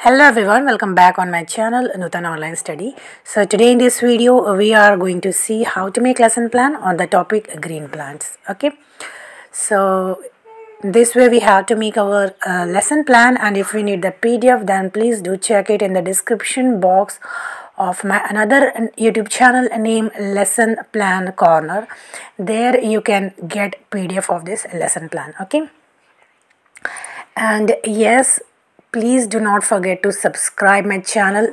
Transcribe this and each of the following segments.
Hello everyone, welcome back on my channel Nutan Online Study. So today in this video we are going to see how to make lesson plan on the topic green plants. Okay, so this way we have to make our lesson plan, and if we need the PDF then please do check it in the description box of my another YouTube channel named Lesson Plan Corner. There you can get PDF of this lesson plan. Okay, and yes, please do not forget to subscribe my channel.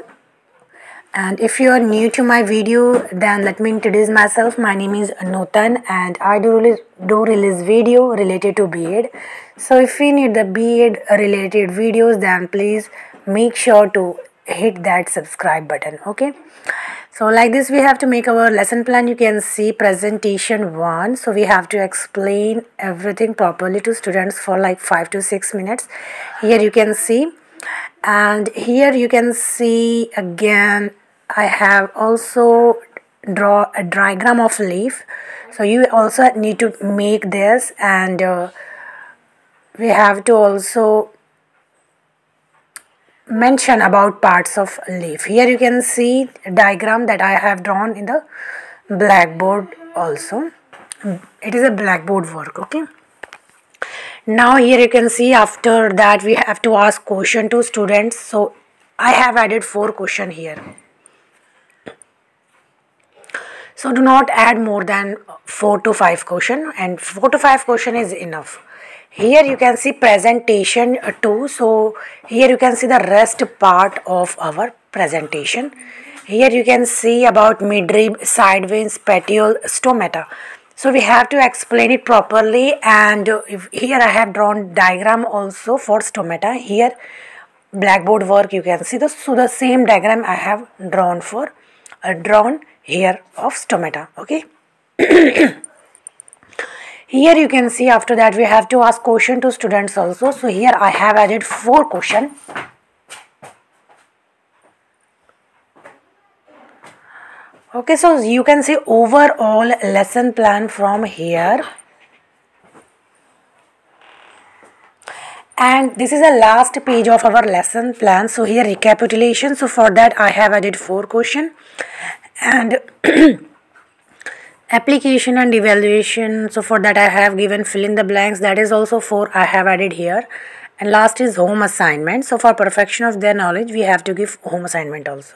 And if you are new to my video, then let me introduce myself. My name is Nutan and I do release video related to B.Ed. So if you need the B.Ed related videos, then please make sure to hit that subscribe button. Okay, so like this we have to make our lesson plan. You can see presentation 1. So we have to explain everything properly to students for like 5 to 6 minutes. Here you can see, and here you can see again I have also draw a diagram of leaf. So you also need to make this, and we have to also mention about parts of leaf. Here you can see a diagram that I have drawn in the blackboard also. It is a blackboard work. Okay, now here you can see after that we have to ask question to students. So I have added 4 questions here. So do not add more than 4 to 5 questions, and 4 to 5 questions is enough. Here you can see presentation 2. So here you can see the rest part of our presentation. Here you can see about midrib, side veins, petiole, stomata. So we have to explain it properly, and here I have drawn diagram also for stomata. Here blackboard work you can see the same diagram I have drawn for drawn here of stomata. Okay. Here you can see after that we have to ask question to students also. So here I have added 4 questions. Okay, so you can see overall lesson plan from here, and this is the last page of our lesson plan. So here recapitulation. So for that I have added 4 questions, and application and evaluation. So for that I have given fill in the blanks, that is also 4 I have added here, and last is home assignment. So for perfection of their knowledge we have to give home assignment also.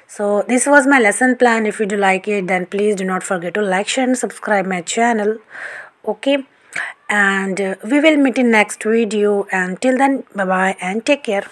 So this was my lesson plan. If you do like it, then please do not forget to like, share and subscribe my channel. Okay, and we will meet in next video, and till then bye bye and take care.